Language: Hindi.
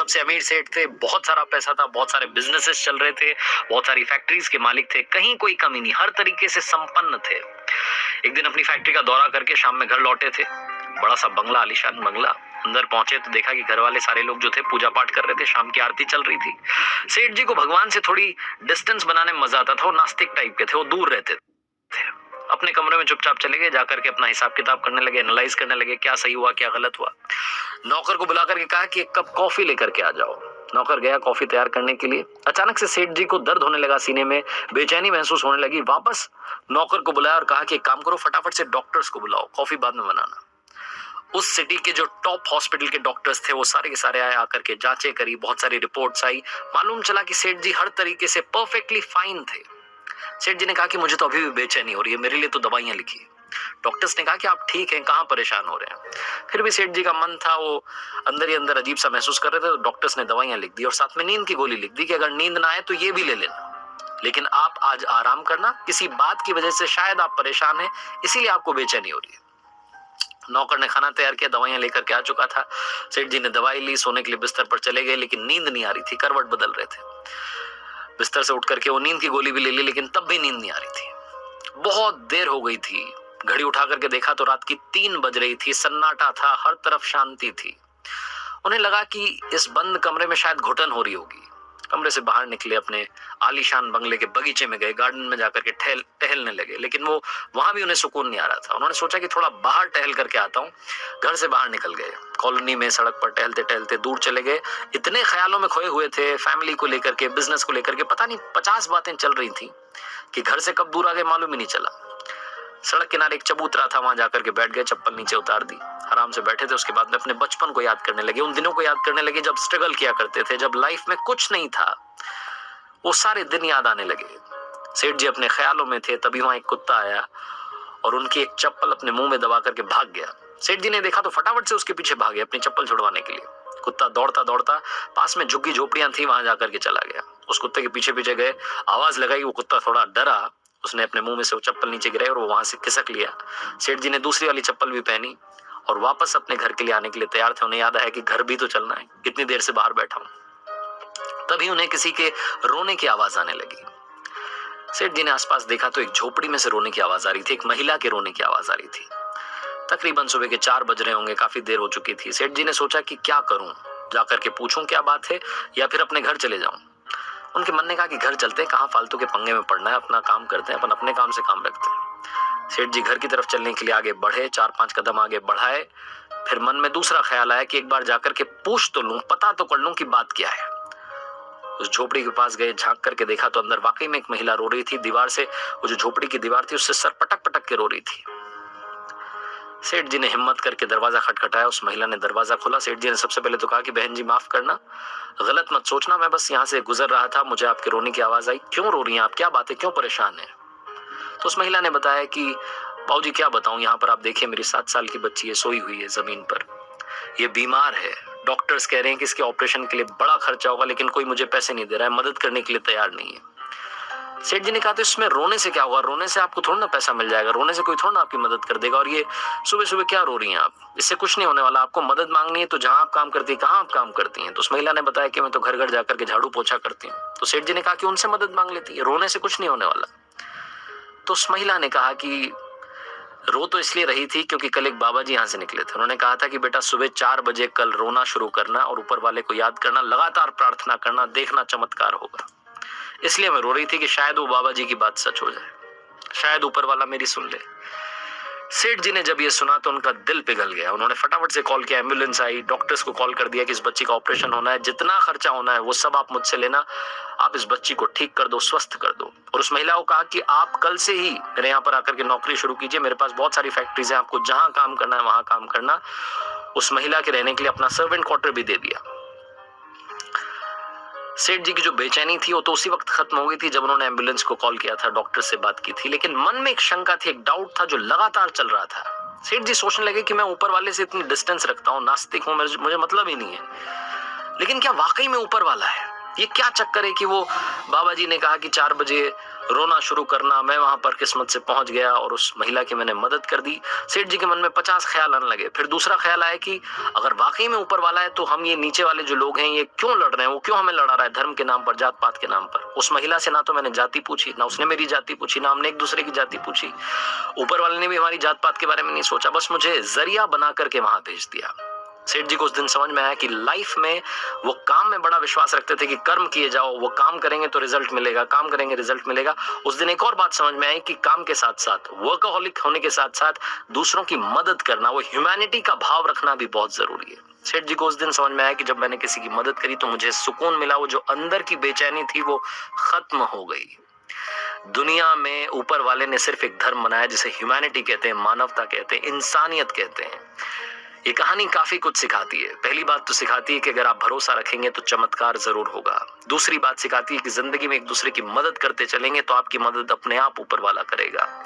सबसे अमीर सेठ थे, बहुत सारा पैसा था, बहुत सारे बिजनेसेस चल रहे थे, बहुत सारी फैक्ट्रीज के मालिक थे, कहीं कोई कमी नहीं, हर तरीके से संपन्न थे। एक दिन अपनी फैक्ट्री का दौरा करके शाम में घर लौटे थे। बड़ा सा बंगला, आलीशान बंगला। अंदर पहुंचे तो देखा कि घर वाले सारे लोग जो थे पूजा पाठ कर रहे थे, शाम की आरती चल रही थी। सेठ जी को भगवान से थोड़ी डिस्टेंस बनाने में मजा आता था। वो नास्तिक टाइप के थे, वो दूर रहते थे। अपने कमरे में चुपचाप चले गए, जाकर के अपना हिसाब किताब करने लगे, एनालाइज करने लगे, क्या सही हुआ क्या गलत हुआ। नौकर को बुला करके कहा कि एक कप कॉफी लेकर के आ जाओ। नौकर गया कॉफी तैयार करने के लिए। अचानक से सेठ जी को दर्द होने लगा सीने में, बेचैनी महसूस होने लगी। वापस नौकर को बुलाया और कहा कि एक काम करो, फटाफट से डॉक्टर्स को बुलाओ, कॉफी बाद में बनाना। उस सिटी के जो टॉप हॉस्पिटल के डॉक्टर्स थे वो सारे के सारे आए, आकर के जांचें करी, बहुत सारी रिपोर्ट्स आई। मालूम चला कि सेठ जी हर तरीके से परफेक्टली फाइन थे। सेठ जी ने कहा कि मुझे तो अभी भी बेचैनी हो रही है, मेरे लिए तो दवाइयां लिखी। डॉक्टर्स ने कहा कि आप ठीक हैं, कहाँ परेशान हो रहे हैं। फिर भी सेठ जी का मन था, वो अंदर ही अंदर अजीब सा महसूस कर रहे थे। तो डॉक्टर्स ने दवाइयां लिख दी और साथ में नींद की गोली लिख दी कि अगर नींद ना आए तो ये भी ले लेना, लेकिन आप आज आराम करना, किसी बात की वजह से शायद आप परेशान हैं, इसीलिए आपको बेचैनी हो रही है। नौकर ने खाना तैयार किया, दवाइयां लेकर के आ चुका था। सेठ जी ने दवाई ली, सोने के लिए बिस्तर पर चले गए, लेकिन नींद नहीं आ रही थी, करवट बदल रहे थे। बिस्तर से उठ करके वो नींद की गोली भी ले ली, लेकिन तब भी नींद नहीं आ रही थी। बहुत देर हो गई थी। घड़ी उठा करके देखा तो रात की 3 बज रही थी, सन्नाटा था, हर तरफ शांति थी। उन्हें लगा कि इस बंद कमरे में शायद घुटन हो रही होगी। कमरे से बाहर निकले, अपने आलीशान बंगले के बगीचे में गए, गार्डन में जाकर के टहलने लगे, लेकिन वो वहां भी उन्हें सुकून नहीं आ रहा था। उन्होंने सोचा कि थोड़ा बाहर टहल करके आता हूँ। घर से बाहर निकल गए, कॉलोनी में सड़क पर टहलते टहलते दूर चले गए। इतने ख्यालों में खोए हुए थे, फैमिली को लेकर के, बिजनेस को लेकर के, पता नहीं 50 बातें चल रही थी कि घर से कब दूर आ गए मालूम ही नहीं चला। सड़क किनारे एक चबूतरा था, वहां जाकर के बैठ गए, चप्पल नीचे उतार दी, आराम से बैठे थे। उसके बाद में अपने बचपन को याद करने लगे, उन दिनों को याद करने लगे जब स्ट्रगल किया करते थे, जब लाइफ में कुछ नहीं था। वो सारे दिन याद आने लगे। सेठ जी अपने ख्यालों में थे, तभी वहां एक कुत्ता आया और उनकी एक चप्पल अपने मुंह में दबा करके भाग गया। सेठ जी ने देखा तो फटाफट से उसके पीछे भागे अपनी चप्पल छुड़वाने के लिए। कुत्ता दौड़ता दौड़ता पास में झुग्गी झोपड़ियां थी, वहां जाकर के चला गया। उस कुत्ते के पीछे पीछे गए, आवाज लगाई, वो कुत्ता थोड़ा डरा, उसने अपने मुंह में से वो चप्पल नीचे गिराई और वो वहां से खिसक लिया। सेठ जी ने दूसरी वाली चप्पल भी पहनी और वापस अपने घर के लिए आने के लिए तैयार थे। उन्हें याद आया कि घर भी तो चलना है, कितनी देर से बाहर बैठा हूं। तभी उन्हें किसी के रोने की आवाज आने लगी। सेठ जी ने आसपास देखा तो एक झोपड़ी में से रोने की आवाज आ रही थी, एक महिला के रोने की आवाज आ रही थी। तकरीबन सुबह के 4 बज रहे होंगे, काफी देर हो चुकी थी। सेठ जी ने सोचा कि क्या करूं, जाकर के पूछूं क्या बात है या फिर अपने घर चले जाऊं। उनके मन ने कहा कि घर चलते हैं, कहां फालतू के पंगे में पड़ना है, अपना काम करते हैं, अपन अपने काम से काम रखते हैं। सेठ जी घर की तरफ चलने के लिए आगे बढ़े, 4-5 कदम आगे बढ़ाए। फिर मन में दूसरा ख्याल आया कि एक बार जाकर के पूछ तो लूं, पता तो कर लूं कि बात क्या है। उस झोपड़ी के पास गए, झांक करके देखा तो अंदर वाकई में एक महिला रो रही थी। दीवार से, वो जो झोपड़ी की दीवार थी, उससे सर पटक पटक के रो रही थी। सेठ जी ने हिम्मत करके दरवाजा खटखटाया, उस महिला ने दरवाजा खोला। सेठ जी ने सबसे पहले तो कहा कि बहन जी माफ करना, गलत मत सोचना, मैं बस यहाँ से गुजर रहा था, मुझे आपके रोने की आवाज आई। क्यों रो रही हैं आप, क्या बात है, क्यों परेशान है? तो उस महिला ने बताया कि बाबूजी क्या बताऊं, यहाँ पर आप देखिए मेरी 7 साल की बच्ची है, सोई हुई है जमीन पर, ये बीमार है। डॉक्टर्स कह रहे हैं कि इसके ऑपरेशन के लिए बड़ा खर्चा होगा, लेकिन कोई मुझे पैसे नहीं दे रहा है, मदद करने के लिए तैयार नहीं है। सेठ जी ने कहा तो इसमें रोने से क्या होगा, रोने से आपको थोड़ा ना पैसा मिल जाएगा, रोने से कोई थोड़ा ना आपकी मदद कर देगा, और ये सुबह सुबह क्या रो रही हैं आप, इससे कुछ नहीं होने वाला। आपको मदद मांगनी है तो जहां आप काम करती है, कहाँ आप काम करती हैं? तो उस महिला ने बताया कि मैं तो घर घर जाकर के झाड़ू पोछा करती हूँ। तो सेठ जी ने कहा कि उनसे मदद मांग लेती है, रोने से कुछ नहीं होने वाला। तो उस महिला ने कहा कि रो तो इसलिए रही थी क्योंकि कल एक बाबा जी यहाँ से निकले थे, उन्होंने कहा था कि बेटा सुबह 4 बजे कल रोना शुरू करना और ऊपर वाले को याद करना, लगातार प्रार्थना करना, देखना चमत्कार होगा। इसलिए मैं रो रही थी कि शायद वो बाबा जी की बात सच हो जाए, शायद ऊपर वाला मेरी सुन ले। सेठ जी ने जब ये सुना तो उनका दिल पिघल गया। उन्होंने फटाफट से कॉल किया, एम्बुलेंस आई, डॉक्टर्स को कॉल कर दिया कि इस बच्ची का ऑपरेशन होना है, जितना खर्चा होना है वो सब आप मुझसे लेना, आप इस बच्ची को ठीक कर दो, स्वस्थ कर दो। और उस महिला को कहा कि आप कल से ही मेरे यहाँ पर आकर के नौकरी शुरू कीजिए, मेरे पास बहुत सारी फैक्ट्रीज हैं, आपको जहां काम करना है वहां काम करना। उस महिला के रहने के लिए अपना सर्वेंट क्वार्टर भी दे दिया। सेठ जी की जो बेचैनी थी वो तो उसी वक्त खत्म हो गई थी जब उन्होंने एम्बुलेंस को कॉल किया था, डॉक्टर से बात की थी, लेकिन मन में एक शंका थी, एक डाउट था जो लगातार चल रहा था। सेठ जी सोचने लगे कि मैं ऊपर वाले से इतनी डिस्टेंस रखता हूँ, नास्तिक हूँ, मुझे मतलब ही नहीं है, लेकिन क्या वाकई में ऊपर वाला है? ये क्या चक्कर है कि वो बाबा जी ने कहा कि 4 बजे रोना शुरू करना। मैं वहां पर किस्मत से पहुंच गया और उस महिला की मैंने मदद कर दी। सेठ जी के मन में 50 ख्याल आने लगे। फिर दूसरा ख्याल आया कि अगर वाकई में ऊपर वाला है तो हम ये नीचे वाले जो लोग हैं ये क्यों लड़ रहे हैं, वो क्यों हमें लड़ा रहा है धर्म के नाम पर, जात पात के नाम पर। उस महिला से ना तो मैंने जाति पूछी, ना उसने मेरी जाति पूछी, ना हमने एक दूसरे की जाति पूछी। ऊपर वाले ने भी हमारी जात पात के बारे में नहीं सोचा, बस मुझे जरिया बना करके वहां भेज दिया। सेठ जी को उस दिन समझ में आया कि लाइफ में वो काम में बड़ा विश्वास रखते थे कि कर्म किए जाओ, वो काम करेंगे तो रिजल्ट मिलेगा, काम करेंगे रिजल्ट मिलेगा। उस दिन एक और बात समझ में आई कि काम के साथ साथ, वर्कहोलिक होने के साथ साथ दूसरों की मदद करना, वो ह्यूमैनिटी का भाव रखना भी बहुत जरूरी है। सेठ जी को उस दिन समझ में आया कि जब मैंने किसी की मदद करी तो मुझे सुकून मिला, वो जो अंदर की बेचैनी थी वो खत्म हो गई। दुनिया में ऊपर वाले ने सिर्फ एक धर्म बनाया जिसे ह्यूमैनिटी कहते हैं, मानवता कहते हैं, इंसानियत कहते हैं। ये कहानी काफी कुछ सिखाती है। पहली बात तो सिखाती है कि अगर आप भरोसा रखेंगे तो चमत्कार जरूर होगा। दूसरी बात सिखाती है कि जिंदगी में एक दूसरे की मदद करते चलेंगे तो आपकी मदद अपने आप ऊपर वाला करेगा।